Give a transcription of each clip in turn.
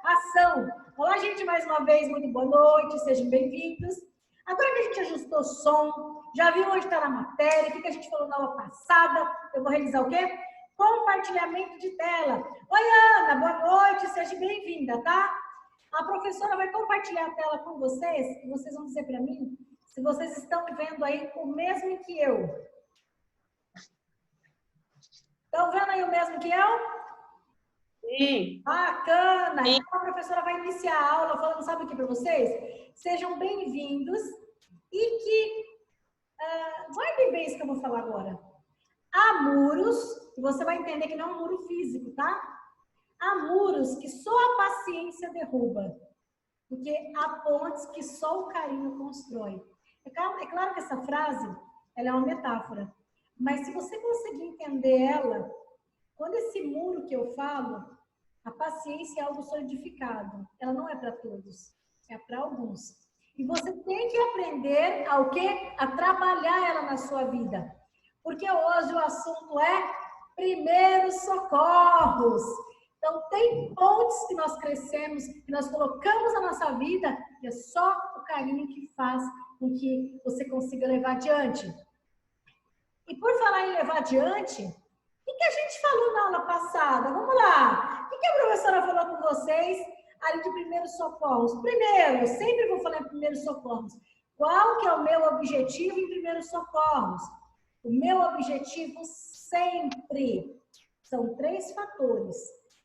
Ação! Olá, gente, mais uma vez, muito boa noite, sejam bem-vindos. Agora que a gente ajustou o som, já viu onde está na matéria, o que a gente falou na aula passada, eu vou realizar o quê? Compartilhamento de tela. Oi, Ana, boa noite, seja bem-vinda, tá? A professora vai compartilhar a tela com vocês e vocês vão dizer para mim se vocês estão vendo aí o mesmo que eu. Estão vendo aí o mesmo que eu? Sim. Bacana! Então a professora vai iniciar a aula falando, sabe o que para vocês? Sejam bem-vindos e que guardem bem isso que eu vou falar agora. Há muros, e você vai entender que não é um muro físico, tá? Há muros que só a paciência derruba, porque há pontes que só o carinho constrói. É claro que essa frase ela é uma metáfora, mas se você conseguir entender ela, quando esse muro que eu falo, a paciência é algo solidificado. Ela não é para todos, é para alguns. E você tem que aprender ao quê? A trabalhar ela na sua vida. Porque hoje o assunto é primeiros socorros. Então, tem pontes que nós crescemos, que nós colocamos na nossa vida, que é só o carinho que faz com que você consiga levar adiante. E por falar em levar adiante, o que a gente falou na aula passada? Vamos lá. O que a professora falou com vocês ali de primeiros socorros? Primeiro, eu sempre vou falar em primeiros socorros. Qual que é o meu objetivo em primeiros socorros? O meu objetivo sempre são 3 fatores.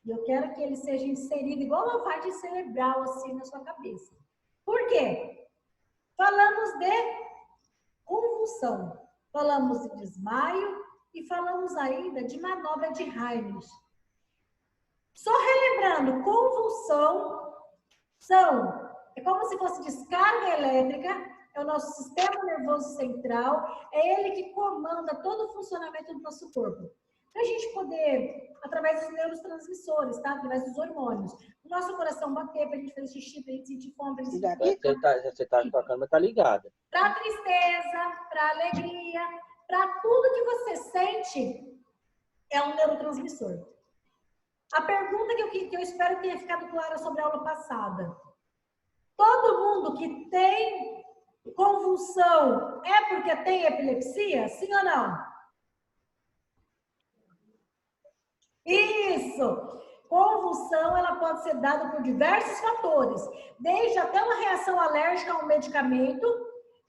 E eu quero que ele seja inserido igual lavagem cerebral assim na sua cabeça. Por quê? Falamos de convulsão, falamos de desmaio e falamos ainda de manobra de Heimlich. Só relembrando, convulsão é como se fosse descarga elétrica, é o nosso sistema nervoso central, é ele que comanda todo o funcionamento do nosso corpo. Para a gente poder, através dos neurotransmissores, tá? Através dos hormônios, o nosso coração bater, para a gente fazer xixi, para a gente sentir fome, para a gente sentir... Você tá tocando, mas tá ligada. Para tristeza, para alegria, para tudo que você sente, é um neurotransmissor. A pergunta que eu espero que tenha ficado clara sobre a aula passada. Todo mundo que tem convulsão é porque tem epilepsia? Sim ou não? Isso! Convulsão, ela pode ser dada por diversos fatores, desde até uma reação alérgica a um medicamento,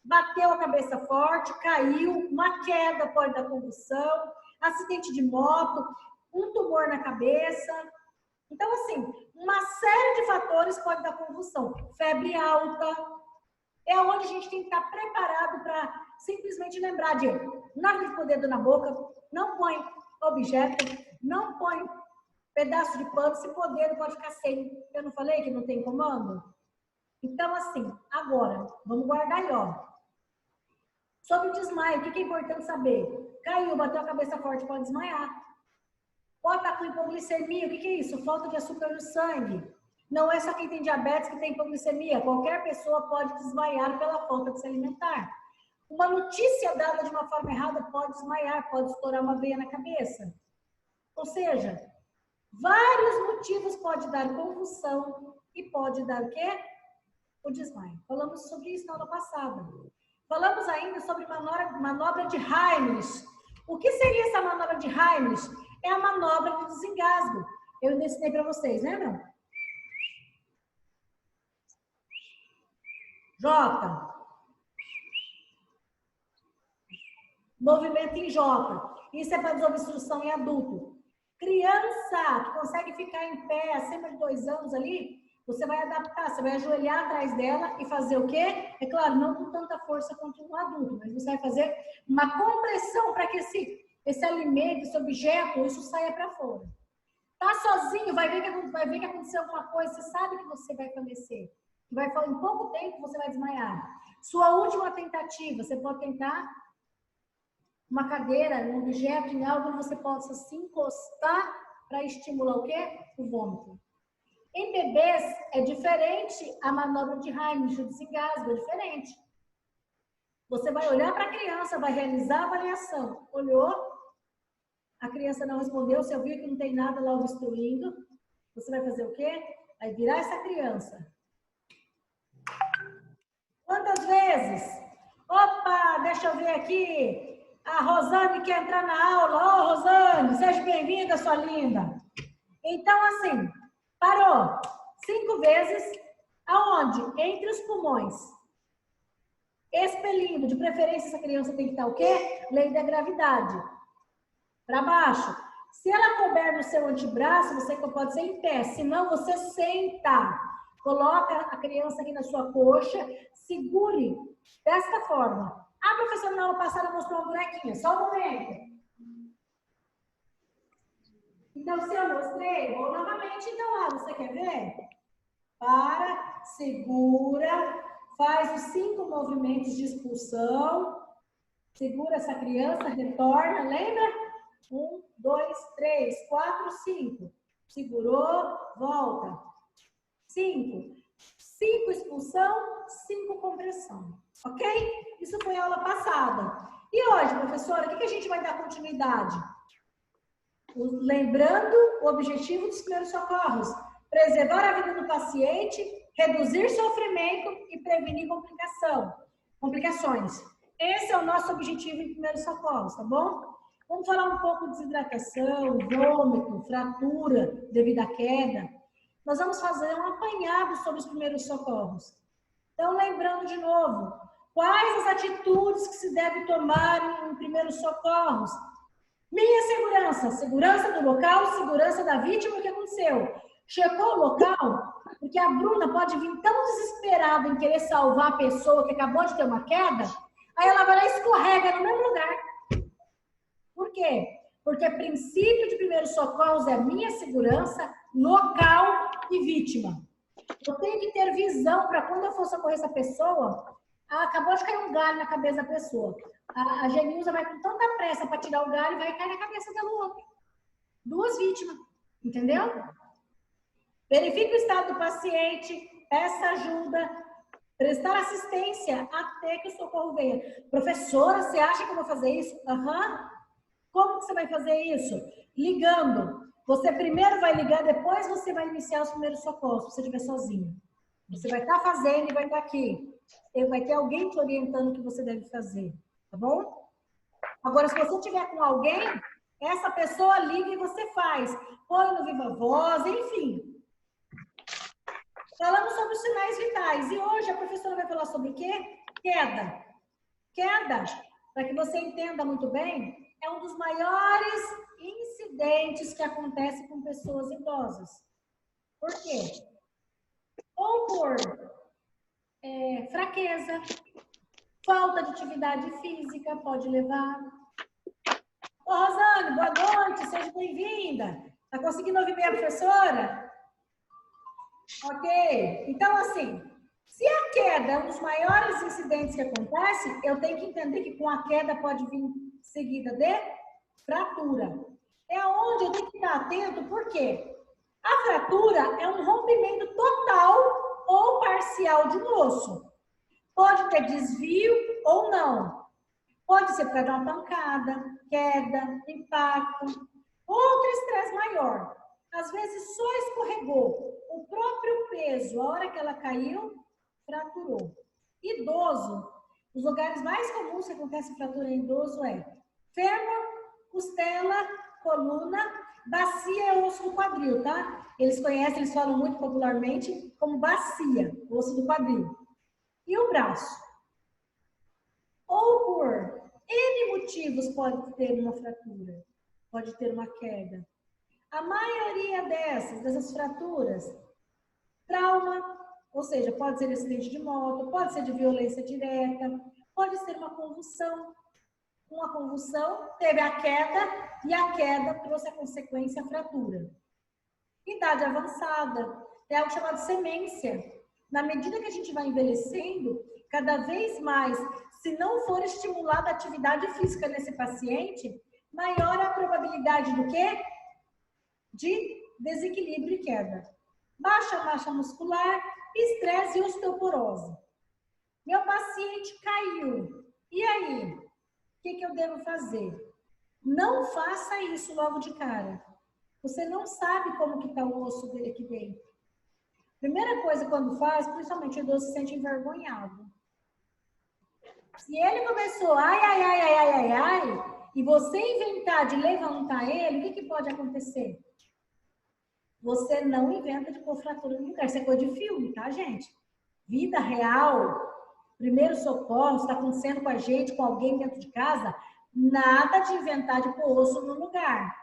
bateu a cabeça forte, caiu, uma queda pode dar convulsão, acidente de moto, um tumor na cabeça. Então, assim, uma série de fatores pode dar convulsão. Febre alta, é onde a gente tem que estar preparado para simplesmente lembrar de, na hora de pôr o dedo na boca, não põe objeto, não põe pedaço de pano, se pôr dedo pode ficar sem. Eu não falei que não tem comando? Então, assim, agora, vamos guardar aí, ó. Sobre o desmaio, o que é importante saber? Caiu, bateu a cabeça forte, pode desmaiar. Pode estar com hipoglicemia, o que é isso? Falta de açúcar no sangue. Não é só quem tem diabetes que tem hipoglicemia. Qualquer pessoa pode desmaiar pela falta de se alimentar. Uma notícia dada de uma forma errada pode desmaiar, pode estourar uma veia na cabeça. Ou seja, vários motivos pode dar convulsão e pode dar o quê? O desmaio. Falamos sobre isso na aula passada. Falamos ainda sobre manobra de Heimlich. O que seria essa manobra de Heimlich? É a manobra de desengasgo. Eu ensinei para vocês, lembram? J. Movimento em J. Isso é para desobstrução em adulto. Criança que consegue ficar em pé acima de 2 anos ali, você vai adaptar, você vai ajoelhar atrás dela e fazer o quê? É claro, não com tanta força quanto um adulto, mas você vai fazer uma compressão para que esse alimento, esse objeto, isso saia para fora. Tá sozinho, vai ver que aconteceu alguma coisa, você sabe que você vai falecer. Em pouco tempo você vai desmaiar. Sua última tentativa, você pode tentar uma cadeira, um objeto, em algo que você possa se encostar para estimular o quê? O vômito. Em bebês é diferente a manobra de Heimlich, o desengasgo é diferente. Você vai olhar para a criança, vai realizar a avaliação. Olhou, a criança não respondeu, você viu que não tem nada lá obstruindo, você vai fazer o quê? Vai virar essa criança. Quantas vezes? Opa, deixa eu ver aqui. A Rosane quer entrar na aula. Ô, Rosane, seja bem-vinda, sua linda. Então, assim, parou. 5 vezes. Aonde? Entre os pulmões. Expelindo. De preferência, essa criança tem que estar o quê? Lei da gravidade. Para baixo. Se ela couber no seu antebraço, você pode ser em pé. Se não, você senta. Coloca a criança aqui na sua coxa. Segure desta forma. A professora na aula passada mostrou uma bonequinha. Só um momento. Então, se eu mostrei, vou novamente. Então, você quer ver? Para, segura, faz os 5 movimentos de expulsão. Segura essa criança, retorna, lembra? 1, 2, 3, 4, 5. Segurou, volta. 5. 5 expulsão, 5 compressão. Ok? Isso foi a aula passada. E hoje, professora, o que a gente vai dar continuidade? Lembrando o objetivo dos primeiros socorros. Preservar a vida do paciente, reduzir sofrimento e prevenir complicações. Esse é o nosso objetivo em primeiros socorros, tá bom? Vamos falar um pouco de desidratação, vômito, fratura devido à queda. Nós vamos fazer um apanhado sobre os primeiros socorros. Então, lembrando de novo, quais as atitudes que se deve tomar em primeiros socorros? Minha segurança, segurança do local, segurança da vítima, o que aconteceu? Checou o local? Porque a Bruna pode vir tão desesperada em querer salvar a pessoa que acabou de ter uma queda, aí ela vai lá e escorrega no mesmo lugar. Por quê? Porque o princípio de primeiros socorros é minha segurança, local e vítima. Eu tenho que ter visão para quando eu for socorrer essa pessoa, acabou de cair um galho na cabeça da pessoa. A Genilza vai com tanta pressa para tirar o galho e vai cair na cabeça da outra. 2 vítimas, entendeu? Verifique o estado do paciente, peça ajuda, prestar assistência até que o socorro venha. Professora, você acha que eu vou fazer isso? Aham. Como que você vai fazer isso? Ligando. Você primeiro vai ligar, depois você vai iniciar os primeiros socorros, se você estiver sozinho. Você vai estar fazendo e vai estar aqui. Vai ter alguém te orientando o que você deve fazer, tá bom? Agora, se você estiver com alguém, essa pessoa liga e você faz. Põe no Viva Voz, enfim. Falamos sobre os sinais vitais. E hoje a professora vai falar sobre o quê? Queda. Queda, para que você entenda muito bem, é um dos maiores incidentes que acontece com pessoas idosas. Por quê? Ou por fraqueza, falta de atividade física, pode levar. Ô, Rosane, boa noite, seja bem-vinda. Tá conseguindo ouvir bem a professora? Ok. Então, assim, se a queda é um dos maiores incidentes que acontece, eu tenho que entender que com a queda pode vir seguida de fratura. É onde eu tenho que estar atento, por quê? A fratura é um rompimento total ou parcial de um osso. Pode ter desvio ou não. Pode ser por causa de uma pancada, queda, impacto, outro estresse maior. Às vezes só escorregou. O próprio peso, a hora que ela caiu, fraturou. Idoso, os lugares mais comuns que acontece fratura em idoso é fêmur, costela, coluna, bacia é o osso do quadril, tá? Eles conhecem, eles falam muito popularmente como bacia, o osso do quadril. E o braço? Ou por N motivos pode ter uma fratura, pode ter uma queda. A maioria dessas fraturas, trauma, ou seja, pode ser de acidente de moto, pode ser de violência direta, pode ser uma convulsão. Uma convulsão, teve a queda, e a queda trouxe a consequência a fratura. Idade avançada, é algo chamado semência. Na medida que a gente vai envelhecendo, cada vez mais, se não for estimulada a atividade física nesse paciente, maior a probabilidade do quê? De desequilíbrio e queda. Baixa massa muscular, estresse e osteoporose. Meu paciente caiu. E aí? O que eu devo fazer? Não faça isso logo de cara. Você não sabe como que está o osso dele aqui dentro. Primeira coisa quando faz, principalmente o idoso se sente envergonhado. Se ele começou e você inventar de levantar ele, o que pode acontecer? Você não inventa de pôr fratura no lugar. Isso é coisa de filme, tá, gente? Vida real, primeiro socorro, está acontecendo com a gente, com alguém dentro de casa, nada de inventar de pôr osso no lugar.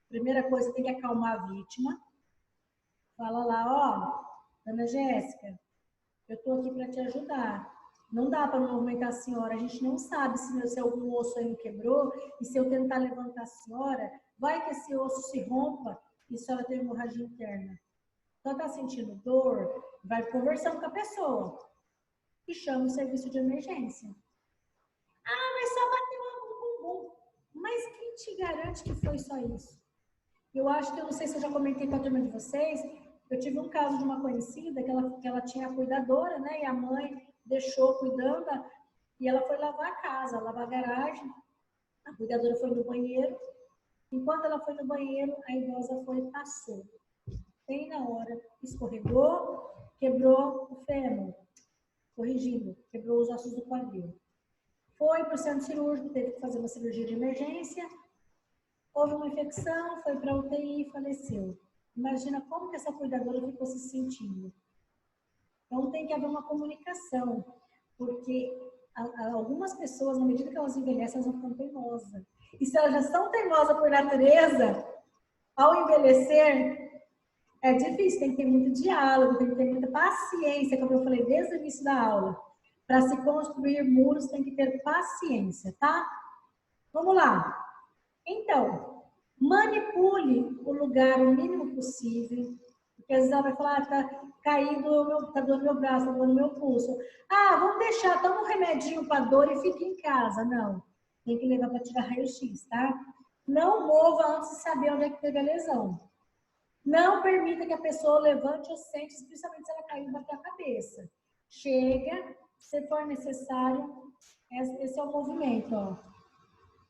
Primeira coisa, tem que acalmar a vítima. Fala lá, ó, Ana Jéssica, eu tô aqui para te ajudar. Não dá para movimentar a senhora, a gente não sabe se algum osso aí não quebrou, e se eu tentar levantar a senhora, vai que esse osso se rompa e a senhora tem hemorragia interna. Só está sentindo dor, vai conversando com a pessoa e chama o serviço de emergência. Ah, mas só bateu no bumbum. Mas quem te garante que foi só isso? Eu acho que, eu não sei se eu já comentei com a turma de vocês, eu tive um caso de uma conhecida que ela tinha a cuidadora, né? E a mãe deixou cuidando e ela foi lavar a casa, lavar a garagem. A cuidadora foi no banheiro. Enquanto ela foi no banheiro, a idosa foi e passou. Bem na hora, escorregou, quebrou o fêmur. Corrigindo, quebrou os ossos do quadril. Foi para o centro cirúrgico, teve que fazer uma cirurgia de emergência. Houve uma infecção, foi para a UTI e faleceu. Imagina como que essa cuidadora ficou se sentindo. Então, tem que haver uma comunicação, porque algumas pessoas, na medida que elas envelhecem, elas vão ficando teimosas. E se elas já são teimosas por natureza, ao envelhecer, é difícil, tem que ter muito diálogo, tem que ter muita paciência, como eu falei desde o início da aula. Para se construir muros, tem que ter paciência, tá? Vamos lá. Então, manipule o lugar o mínimo possível. Porque às vezes ela vai falar, tá caído, tá doendo meu braço, tá doendo meu pulso. Ah, vamos deixar, toma um remedinho para dor e fique em casa. Não, tem que levar para tirar raio-x, tá? Não mova antes de saber onde é que teve a lesão. Não permita que a pessoa levante ou sente, especialmente se ela caiu e bater a cabeça. Chega, se for necessário, esse é o movimento, ó.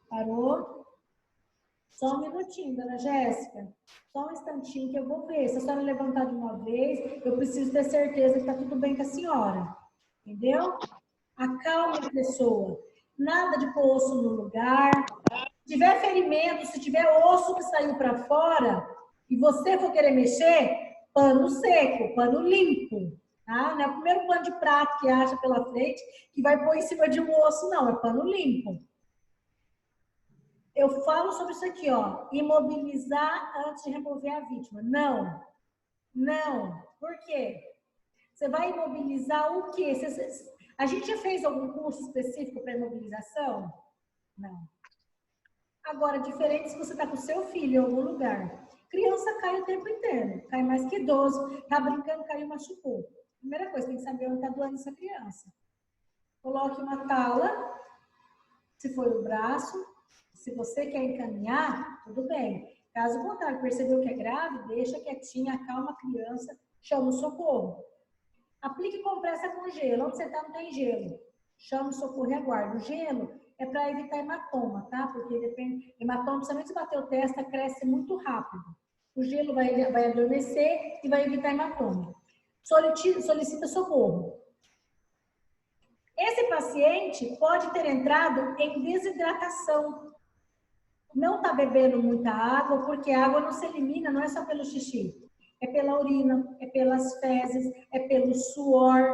Parou? Só um minutinho, dona Jéssica. Só um instantinho que eu vou ver. Se a senhora levantar de uma vez, eu preciso ter certeza que tá tudo bem com a senhora. Entendeu? Acalme a pessoa. Nada de pôr osso no lugar. Se tiver ferimento, se tiver osso que saiu para fora e você for querer mexer, pano seco, pano limpo. Tá? Não é o primeiro pano de prato que acha pela frente que vai pôr em cima de um osso, não. É pano limpo. Eu falo sobre isso aqui, ó. Imobilizar antes de remover a vítima. Não. Não. Por quê? Você vai imobilizar o quê? A gente já fez algum curso específico para imobilização? Não. Agora, diferente se você está com o seu filho em algum lugar. Criança cai o tempo inteiro. Cai mais que idoso. Tá brincando, caiu, machucou. Primeira coisa, tem que saber onde está doendo essa criança. Coloque uma tala, se for o braço. Se você quer encaminhar, tudo bem. Caso contrário, percebeu que é grave, deixa quietinha, acalma a criança, chama o socorro. Aplique compressa com gelo. Onde você está não tem gelo. Chama o socorro e aguarda. O gelo é para evitar hematoma, tá? Porque depende, hematoma, principalmente se bater o testa, cresce muito rápido. O gelo vai adormecer e vai evitar hematoma. Solicita socorro. Esse paciente pode ter entrado em desidratação. Não está bebendo muita água, porque a água não se elimina, não é só pelo xixi. É pela urina, é pelas fezes, é pelo suor.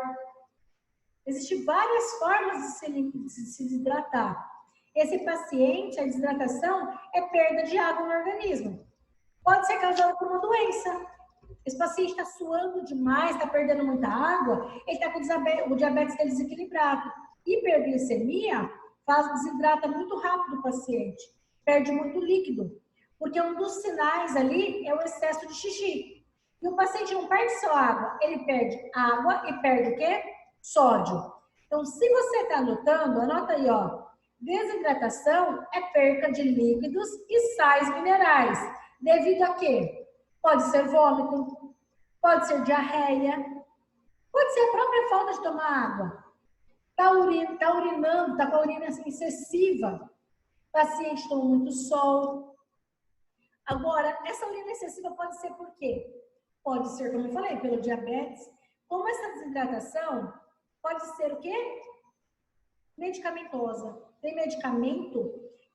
Existem várias formas de se desidratar. Esse paciente, a desidratação é perda de água no organismo. Pode ser causada por uma doença. Esse paciente está suando demais, está perdendo muita água, ele está com o diabetes desequilibrado. Hiperglicemia desidrata muito rápido o paciente. Perde muito líquido, porque um dos sinais ali é o excesso de xixi. E o paciente não perde só água, ele perde água e perde o quê? Sódio. Então, se você está anotando, anota aí, ó. Desidratação é perca de líquidos e sais minerais. Devido a quê? Pode ser vômito, pode ser diarreia, pode ser a própria falta de tomar água. Está urinando, está com a urina excessiva. O paciente toma muito sol. Agora, essa urina excessiva pode ser por quê? Pode ser, como eu falei, pelo diabetes. Como essa desidratação pode ser o quê? Medicamentosa. Tem medicamento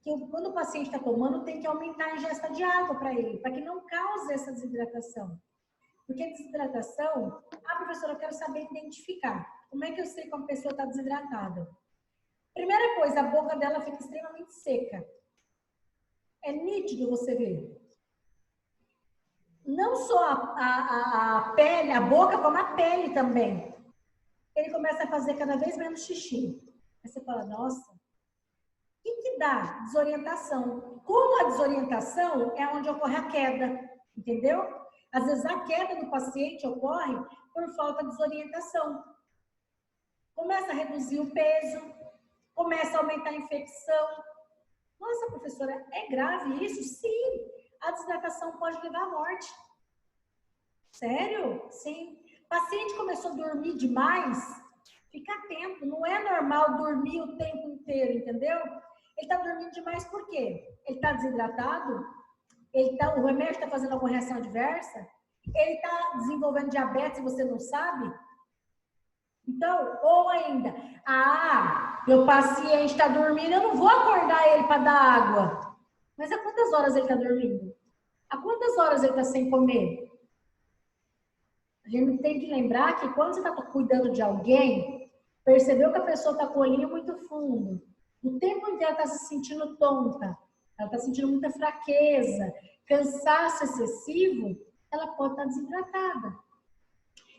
que quando o paciente está tomando, tem que aumentar a ingesta de água para ele, para que não cause essa desidratação. Porque desidratação, professora, eu quero saber identificar. Como é que eu sei que uma pessoa está desidratada? Primeira coisa, a boca dela fica extremamente seca. É nítido você ver. Não só a pele, a boca, como a pele também. Ele começa a fazer cada vez menos xixi. Aí você fala, nossa, o que dá? Desorientação. Como a desorientação é onde ocorre a queda, entendeu? Às vezes a queda do paciente ocorre por falta de desorientação. Começa a reduzir o peso, começa a aumentar a infecção. Nossa, professora, é grave isso? Sim, a desidratação pode levar à morte. Sério? Sim. O paciente começou a dormir demais, fica atento. Não é normal dormir o tempo inteiro, entendeu? Ele está dormindo demais por quê? Ele está desidratado? O remédio está fazendo alguma reação adversa? Ele está desenvolvendo diabetes e você não sabe? Então, ou ainda, meu paciente está dormindo, eu não vou acordar ele para dar água. Mas há quantas horas ele está dormindo? Há quantas horas ele está sem comer? A gente tem que lembrar que quando você está cuidando de alguém, percebeu que a pessoa está com o olhinho muito fundo, o tempo inteiro está se sentindo tonta, ela está sentindo muita fraqueza, cansaço excessivo, ela pode estar desidratada.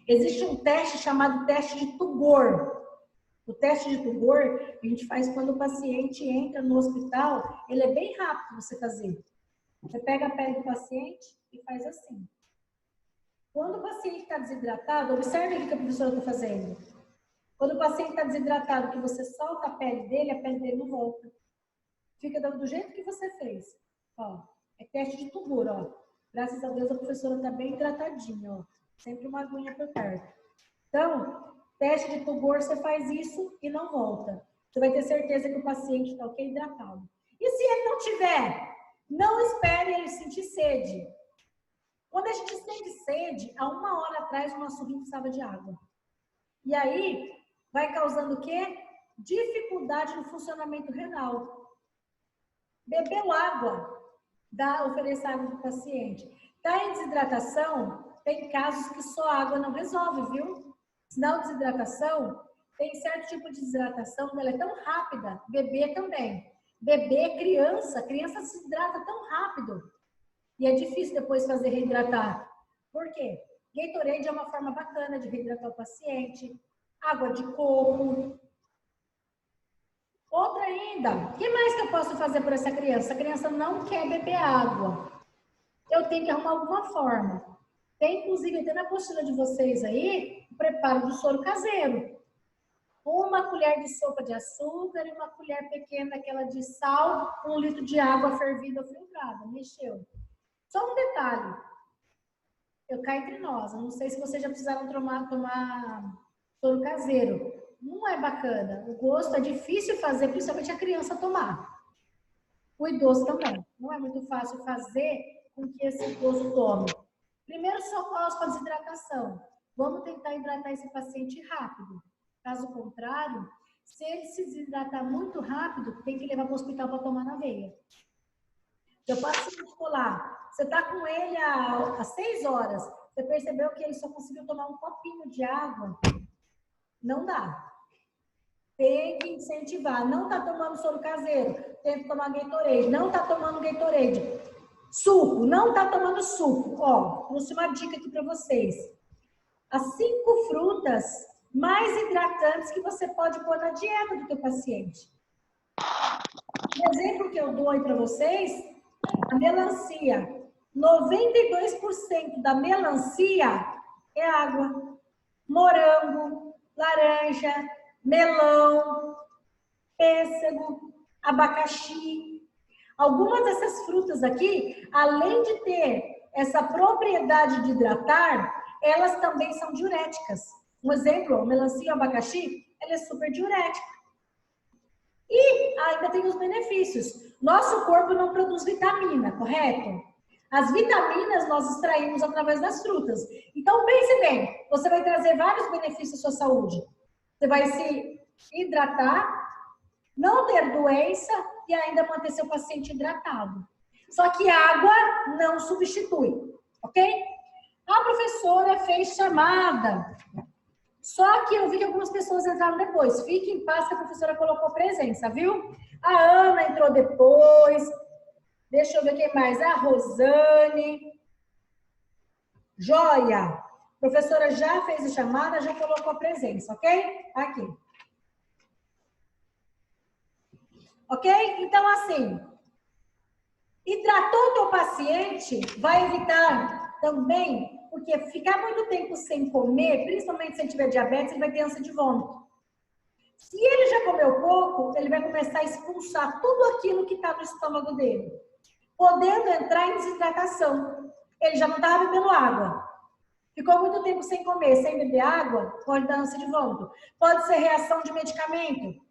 Existe um teste chamado teste de Tugor. O teste de Tugor a gente faz quando o paciente entra no hospital, ele é bem rápido você fazer. Você pega a pele do paciente e faz assim. Quando o paciente está desidratado, observe o que a professora está fazendo. Quando o paciente está desidratado, que você solta a pele dele não volta. Fica do jeito que você fez. Ó, é teste de Tugor, ó. Graças a Deus a professora está bem hidratadinha, ó. Sempre uma aguinha por perto. Então, teste de Tugor, você faz isso e não volta. Você vai ter certeza que o paciente está ok hidratado. E se ele não tiver? Não espere ele sentir sede. Quando a gente sente sede, há 1 hora atrás o nosso rim precisava de água. E aí, vai causando o quê? Dificuldade no funcionamento renal. Bebeu água, oferecer água para o paciente. Está em desidratação, tem casos que só água não resolve, viu? Senão, desidratação, tem certo tipo de desidratação, ela é tão rápida, bebê também. Bebê, criança se hidrata tão rápido. E é difícil depois fazer reidratar. Por quê? Gatorade é uma forma bacana de reidratar o paciente. Água de coco. Outra ainda, o que mais que eu posso fazer por essa criança? A criança não quer beber água. Eu tenho que arrumar alguma forma. Tem, inclusive, até na apostila de vocês aí, o preparo do soro caseiro. 1 colher de sopa de açúcar e 1 colher pequena, aquela de sal, 1 litro de água fervida ou filtrada. Mexeu. Só um detalhe. Eu caio entre nós. Eu não sei se vocês já precisaram tomar soro caseiro. Não é bacana. O gosto é difícil fazer, principalmente a criança tomar. O idoso também. Não é muito fácil fazer com que esse idoso tome. Primeiro socorro para desidratação. Vamos tentar hidratar esse paciente rápido. Caso contrário, se ele se desidratar muito rápido, tem que levar para o hospital para tomar na veia. Seu paciente ficou lá, você está com ele há 6 horas, você percebeu que ele só conseguiu tomar um copinho de água? Não dá. Tem que incentivar. Não está tomando soro caseiro, tem que tomar Gatorade. Não está tomando Gatorade. Suco, não está tomando suco. Ó, trouxe uma dica aqui para vocês. As 5 frutas mais hidratantes que você pode pôr na dieta do teu paciente. Um exemplo que eu dou aí para vocês, a melancia. 92% da melancia é água. Morango, laranja, melão, pêssego, abacaxi. Algumas dessas frutas aqui, além de ter essa propriedade de hidratar, elas também são diuréticas. Um exemplo, a melancia e o abacaxi, ela é super diurética. E ainda tem os benefícios. Nosso corpo não produz vitamina, correto? As vitaminas nós extraímos através das frutas. Então, pense bem, você vai trazer vários benefícios à sua saúde. Você vai se hidratar, não ter doença e ainda manter seu paciente hidratado. Só que água não substitui, ok? A professora fez chamada. Só que eu vi que algumas pessoas entraram depois. Fique em paz que a professora colocou presença, viu? A Ana entrou depois. Deixa eu ver quem mais. A Rosane. Joia. A professora já fez a chamada, já colocou presença, ok? Aqui. Ok? Então, assim, hidratou o teu paciente, vai evitar também, porque ficar muito tempo sem comer, principalmente se ele tiver diabetes, ele vai ter ânsia de vômito. Se ele já comeu pouco, ele vai começar a expulsar tudo aquilo que está no estômago dele, podendo entrar em desidratação. Ele já não estava bebendo água. Ficou muito tempo sem comer, sem beber água, pode dar ânsia de vômito. Pode ser reação de medicamento.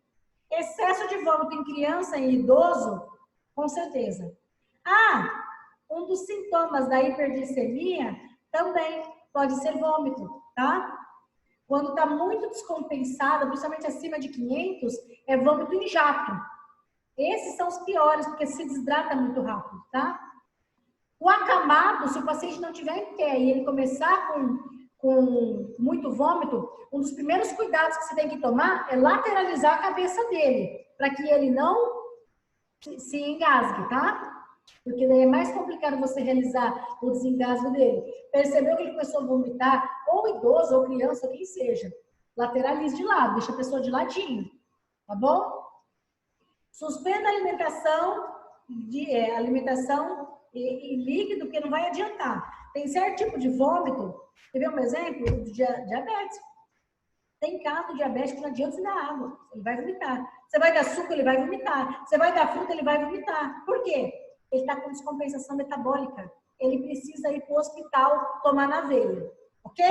Excesso de vômito em criança e idoso, com certeza. Ah, um dos sintomas da hiperglicemia também pode ser vômito, tá? Quando está muito descompensado, principalmente acima de 500, é vômito em jato. Esses são os piores, porque se desidrata muito rápido, tá? O acamado, se o paciente não tiver em pé e ele começar com muito vômito, um dos primeiros cuidados que você tem que tomar é lateralizar a cabeça dele, para que ele não se engasgue, tá? Porque daí é mais complicado você realizar o desengasgo dele. Percebeu que ele começou a vomitar, ou idoso, ou criança, ou quem seja. Lateralize de lado, deixa a pessoa de ladinho, tá bom? Suspenda a alimentação e líquido, porque não vai adiantar. Tem certo tipo de vômito, quer ver um exemplo? De diabetes. Tem caso de diabetes que não adianta você dar água, ele vai vomitar. Você vai dar suco, ele vai vomitar. Você vai dar fruta, ele vai vomitar. Por quê? Ele está com descompensação metabólica. Ele precisa ir para o hospital tomar na veia. Ok?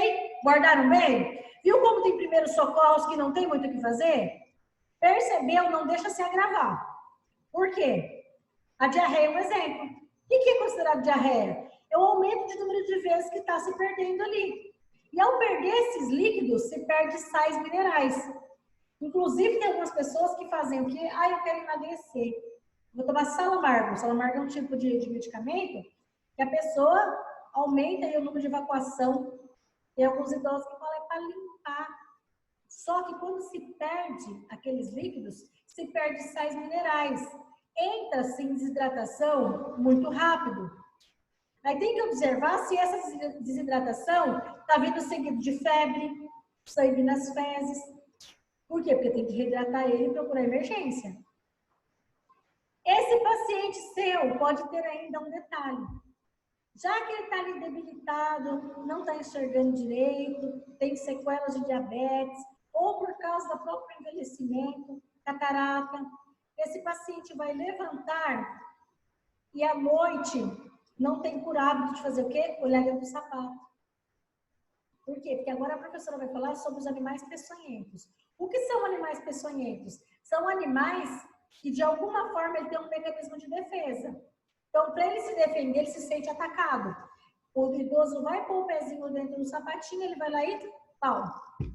Guardaram bem? Viu como tem primeiros socorros que não tem muito o que fazer? Percebeu? Não deixa se agravar. Por quê? A diarreia é um exemplo. O que é considerado diarreia? É o aumento de número de vezes que está se perdendo ali. E ao perder esses líquidos, se perde sais minerais. Inclusive, tem algumas pessoas que fazem o quê? Ah, eu quero emagrecer. Vou tomar Salamargo. Salamargo é um tipo de medicamento que a pessoa aumenta aí o número de evacuação. Tem alguns idosos que falam para limpar. Só que quando se perde aqueles líquidos, se perde sais minerais. Entra-se em desidratação muito rápido. Aí tem que observar se essa desidratação está vindo seguido de febre, sangue nas fezes. Por quê? Porque tem que reidratar ele e procurar emergência. Esse paciente seu pode ter ainda um detalhe. Já que ele está ali debilitado, não está enxergando direito, tem sequelas de diabetes, ou por causa do próprio envelhecimento, catarata, esse paciente vai levantar e à noite não tem por hábito de fazer o quê? Olhar dentro do sapato. Por quê? Porque agora a professora vai falar sobre os animais peçonhentos. O que são animais peçonhentos? São animais que, de alguma forma, ele tem um mecanismo de defesa. Então, para ele se defender, ele se sente atacado. O idoso vai pôr o pezinho dentro do sapatinho, ele vai lá e pau,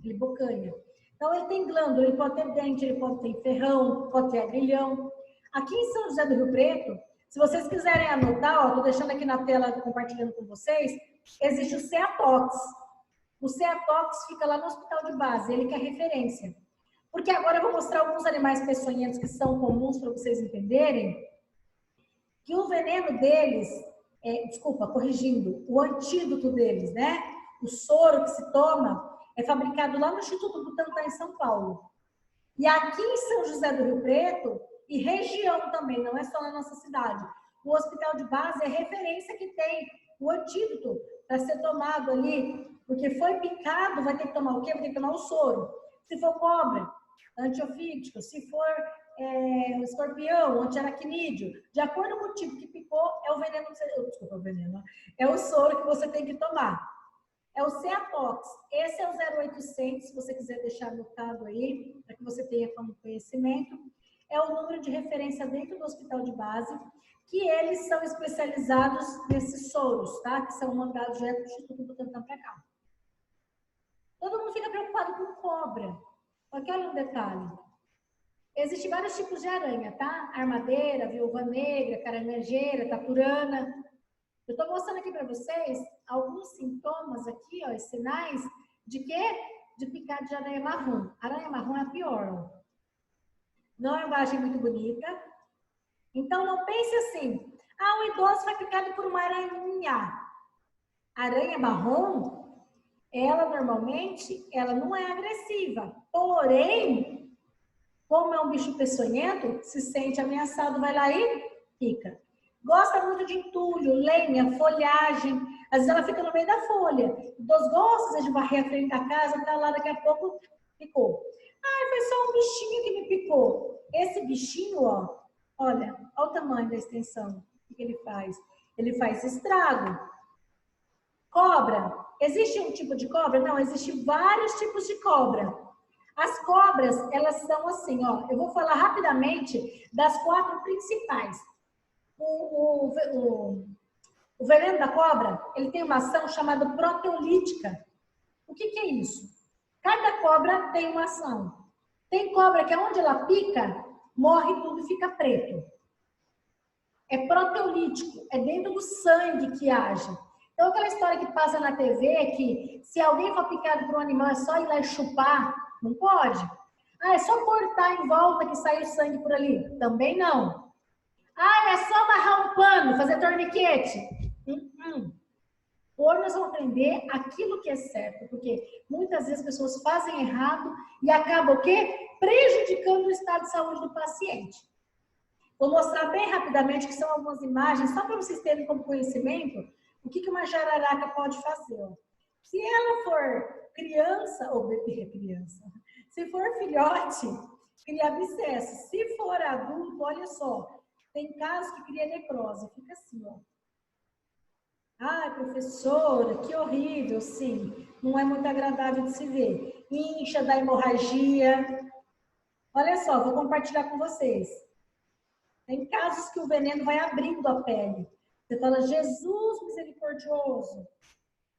ele bocanha. Então, ele tem glândula, ele pode ter dente, ele pode ter ferrão, pode ter agrilhão. Aqui em São José do Rio Preto, se vocês quiserem anotar, estou deixando aqui na tela, compartilhando com vocês, existe o Ceatox. O Ceatox fica lá no hospital de base, ele que é referência. Porque agora eu vou mostrar alguns animais peçonhentos que são comuns para vocês entenderem, que o veneno deles, corrigindo, o antídoto deles, né? O soro que se toma é fabricado lá no Instituto Butantan, em São Paulo. E aqui em São José do Rio Preto, e região também, não é só na nossa cidade, o hospital de base é referência que tem o antídoto para ser tomado ali, porque foi picado, vai ter que tomar o quê? Vai ter que tomar o soro. Se for cobra, antiofídico, se for escorpião, antiaracnídeo, de acordo com o tipo que picou, é o veneno, desculpa, o veneno, é o soro que você tem que tomar. É o Ceatox. Esse é o 0800, se você quiser deixar anotado aí, para que você tenha conhecimento. É o número de referência dentro do hospital de base. que eles são especializados nesses soros, tá? Que são mandados direto do Instituto Butantan para cá. Todo mundo fica preocupado com cobra. Só que olha um detalhe. Existem vários tipos de aranha, tá? Armadeira, viúva negra, caranguejeira, taturana. Eu estou mostrando aqui para vocês alguns sintomas aqui, ó, sinais de quê? De picada de aranha marrom. Aranha marrom é a pior, ó. Não é uma imagem muito bonita. Então, não pense assim, o idoso foi picado por uma aranha. A aranha marrom, ela normalmente, ela não é agressiva. Porém, como é um bicho peçonhento, se sente ameaçado, vai lá e pica. Gosta muito de entulho, lenha, folhagem. Às vezes ela fica no meio da folha. O idoso gosta de varrer a frente da casa, tá lá, daqui a pouco picou. Foi só um bichinho que me picou. Esse bichinho, ó, olha o tamanho da extensão. O que ele faz? Ele faz estrago. Cobra. Existe um tipo de cobra? Não, existem vários tipos de cobra. As cobras, elas são assim, ó. Eu vou falar rapidamente das 4 principais. O veneno da cobra, ele tem uma ação chamada proteolítica. O que é isso? Cada cobra tem uma ação. Tem cobra que onde ela pica, morre tudo e fica preto. É proteolítico, é dentro do sangue que age. Então, aquela história que passa na TV, que se alguém for picado por um animal, é só ir lá e chupar, não pode. É só cortar em volta que sai o sangue por ali. Também não. É só amarrar um pano, fazer torniquete. Hoje nós vamos aprender aquilo que é certo, porque muitas vezes as pessoas fazem errado e acabam o quê? Prejudicando o estado de saúde do paciente. Vou mostrar bem rapidamente que são algumas imagens, só para vocês terem como conhecimento o que uma jararaca pode fazer. Se ela for criança, ou bebê criança, se for filhote, cria abscesso. Se for adulto, olha só, tem casos que cria necrose, fica assim, ó. Professora, que horrível, sim. Não é muito agradável de se ver. Incha, dá hemorragia. Olha só, vou compartilhar com vocês. Tem casos que o veneno vai abrindo a pele. Você fala, Jesus misericordioso.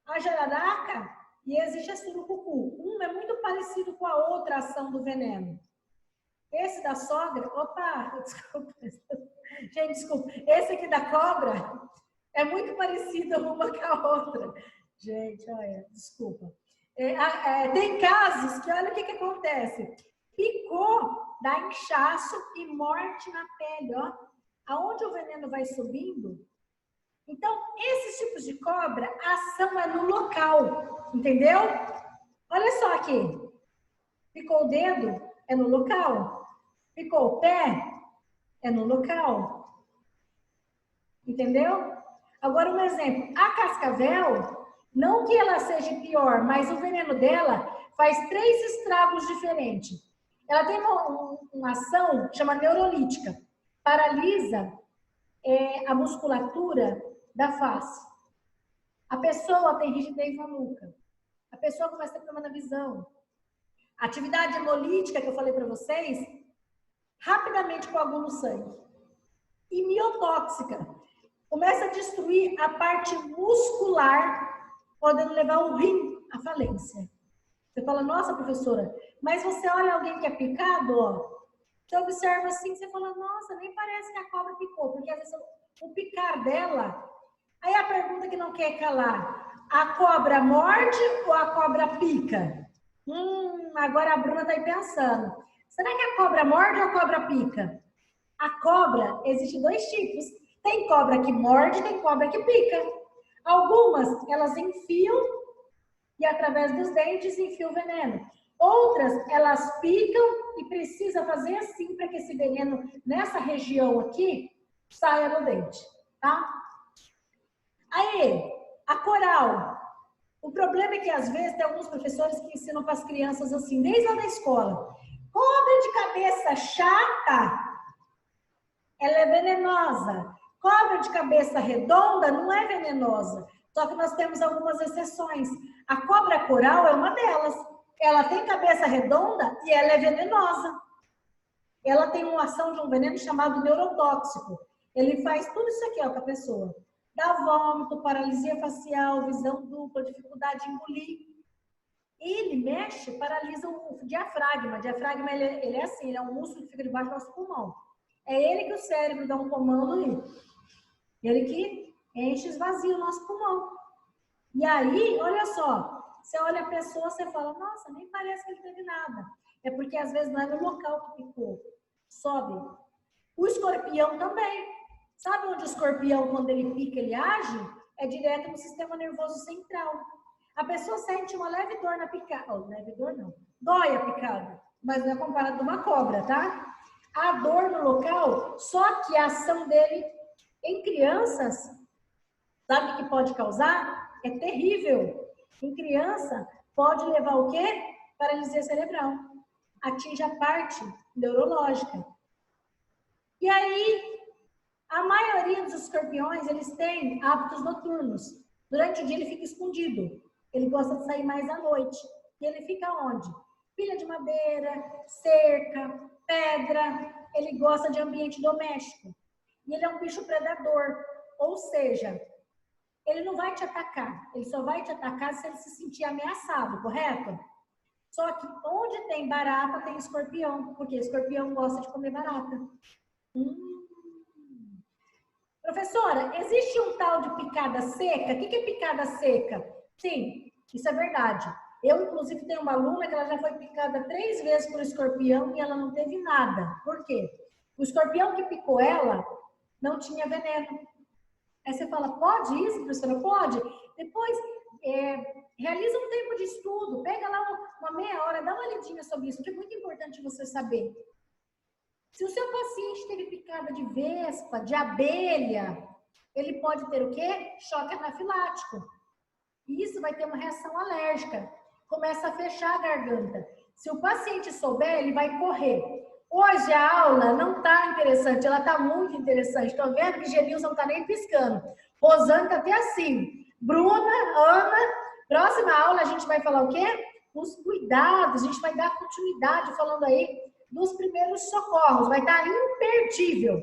A jararaca, e existe a surucucu. Um é muito parecido com a outra ação do veneno. Esse da sogra, desculpa. Gente, desculpa. Esse aqui da cobra é muito parecido uma com a outra. Gente, olha, desculpa. Tem casos que, olha o que acontece. Picou, dá inchaço e morte na pele, ó. Aonde o veneno vai subindo. Então, esses tipos de cobra, a ação é no local, entendeu? Olha só aqui. Picou o dedo, é no local. Picou o pé, é no local. Entendeu? Agora, um exemplo. A cascavel, não que ela seja pior, mas o veneno dela faz 3 estragos diferentes. Ela tem uma ação chamada neurolítica. Paralisa a musculatura da face. A pessoa tem rigidez na nuca. A pessoa começa a ter problema na visão. A atividade hemolítica que eu falei para vocês, rapidamente coagula o sangue. E miotóxica. Começa a destruir a parte muscular, podendo levar o rim à falência. Você fala, nossa, professora, mas você olha alguém que é picado, ó, você observa assim, você fala, nossa, nem parece que a cobra picou, porque às vezes o picar dela, aí a pergunta que não quer calar, a cobra morde ou a cobra pica? Agora a Bruna tá aí pensando, será que a cobra morde ou a cobra pica? A cobra, existe 2 tipos, tem cobra que morde, tem cobra que pica. Algumas, elas enfiam e através dos dentes enfia o veneno. Outras, elas picam e precisa fazer assim para que esse veneno, nessa região aqui, saia do dente, tá? Aí, a coral. O problema é que, às vezes, tem alguns professores que ensinam para as crianças assim, desde lá da escola. Cobra de cabeça chata, ela é venenosa. Cobra de cabeça redonda não é venenosa. Só que nós temos algumas exceções. A cobra coral é uma delas. Ela tem cabeça redonda e ela é venenosa. Ela tem uma ação de um veneno chamado neurotóxico. Ele faz tudo isso aqui, ó, com a pessoa. Dá vômito, paralisia facial, visão dupla, dificuldade de engolir. Ele mexe, paralisa o diafragma. O diafragma, ele é assim, ele é um músculo que fica debaixo do nosso pulmão. É ele que o cérebro dá um comando ali. Ele que enche e esvazia o nosso pulmão. E aí, olha só, você olha a pessoa, você fala, nossa, nem parece que ele teve nada. É porque às vezes não é no local que picou. Sobe. O escorpião também. Sabe onde o escorpião, quando ele pica, ele age? É direto no sistema nervoso central. A pessoa sente uma leve dor na picada. Oh, leve dor não. Dói a picada. Mas não é comparado a uma cobra, tá? A dor no local, só que a ação dele em crianças, sabe o que pode causar? É terrível. Em criança, pode levar o quê? Paralisia cerebral. Atinge a parte neurológica. E aí, a maioria dos escorpiões, eles têm hábitos noturnos. Durante o dia ele fica escondido. Ele gosta de sair mais à noite. E ele fica onde? Pilha de madeira, cerca, pedra. Ele gosta de ambiente doméstico. E ele é um bicho predador. Ou seja, ele não vai te atacar. Ele só vai te atacar se ele se sentir ameaçado, correto? Só que onde tem barata, tem escorpião. Porque escorpião gosta de comer barata. Professora, existe um tal de picada seca? O que é picada seca? Sim, isso é verdade. Eu, inclusive, tenho uma aluna que ela já foi picada 3 vezes por escorpião e ela não teve nada. Por quê? O escorpião que picou ela não tinha veneno. Aí você fala, pode isso, professora? Pode. Depois, realiza um tempo de estudo, pega lá uma meia hora, dá uma lidinha sobre isso, que é muito importante você saber. Se o seu paciente teve picada de vespa, de abelha, ele pode ter o quê? Choque anafilático. E isso vai ter uma reação alérgica. Começa a fechar a garganta. Se o paciente souber, ele vai correr. Hoje a aula não está interessante, ela está muito interessante. Estou vendo que Genilson não está nem piscando. Rosane está até assim. Bruna, Ana, próxima aula a gente vai falar o quê? Os cuidados, a gente vai dar continuidade falando aí dos primeiros socorros. Vai estar imperdível.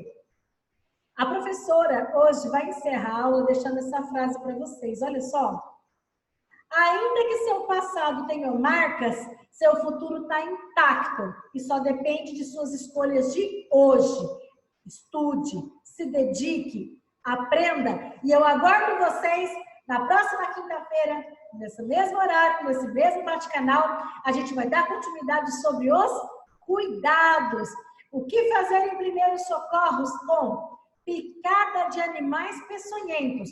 A professora hoje vai encerrar a aula deixando essa frase para vocês. Olha só. Ainda que seu passado tenha marcas, seu futuro está intacto e só depende de suas escolhas de hoje. Estude, se dedique, aprenda e eu aguardo vocês na próxima quinta-feira, nesse mesmo horário, nesse mesmo bate-canal. A gente vai dar continuidade sobre os cuidados. O que fazer em primeiros socorros com picada de animais peçonhentos.